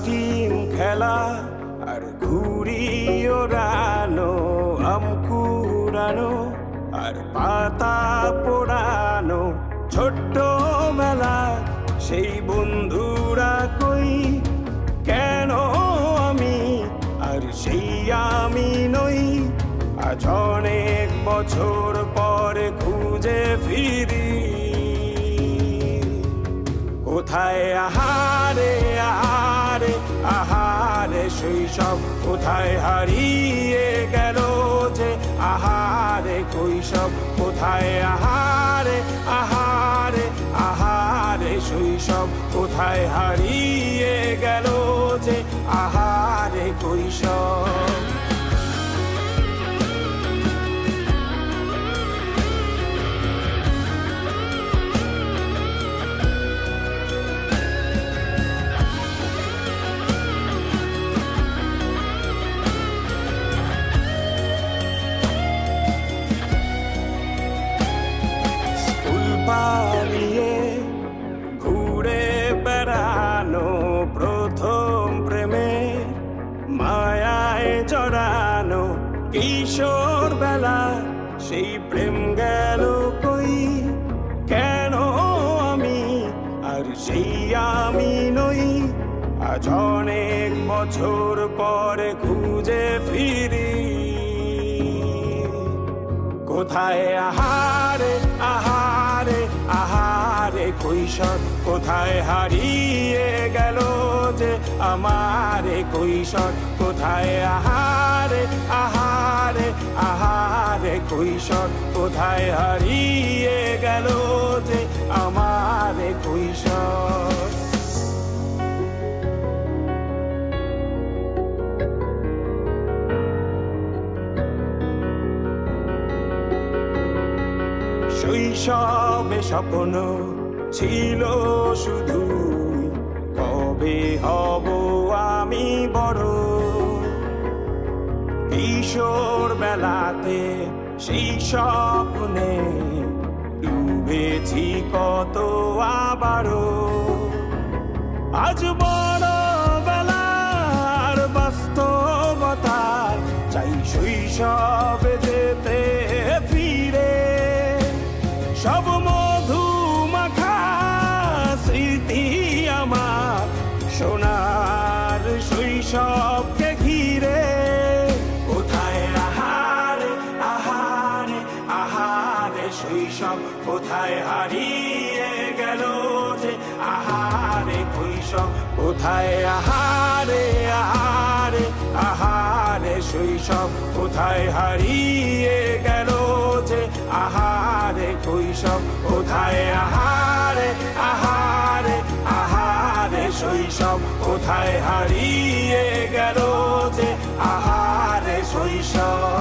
Team খেলা আর ঘুড়ি ওড়ানো, আম কুড়ানো আর পাতা পোড়ানো, ছোট্টবেলা সেই বন্ধুরা কই, কেন আমি আর সেই আমি নই। আজ অনেক বছর পরে খুঁজে ফিরি, কোথায় আহারে আহারে আহারে শৈশব, কোথায় হারিয়ে গেল যে আহারে কৈশব, কোথায় আহারে আহারে আহারে শৈশব, কোথায় হারিয়ে গেল যে আহারে কৈশব। পালিয়ে ঘুরে বেড়ানো, প্রথম প্রেমে মায়ায় জড়ানো, কিশোর বেলা সেই প্রেম গেল কই, কেন আমি আর সেই আমি নই। আজ অনেক বছর পরে খুঁজে ফিরি, কোথায় আহারে আহারে আহারে কৈশোর, কোথায় হারিয়ে গেল যে আমারে কৈশোর, কোথায় আহারে আহারে আহারে কৈশোর, কোথায় হারিয়ে গেল যে আমারে কৈশোর। শৈশবে স্বপ্ন ছিল শুধু, কবে হব আমি বড়। কিশোর বেলাতে সেই স্বপ্নে ডুবেছি কত আবারও, আজ বড় বেলার বাস্তবতার চাই শৈশবে যেতে ফিরে। সব মধু মাখা স্মৃতি আমার সোনার শৈশবকে ঘিরে, কোথায় আহারে আহারে আহারে শৈশব, কোথায় হারিয়ে গেল যে আহারে কৈশব, কোথায় আহারে আহারে আহারে শৈশব, কোথায় হারিয়ে গেল যে আহারে কৈশব, কোথায় আহারে আহারে আহারে শৈশব, কোথায় হারিয়ে গেল যে আহারে শৈশব।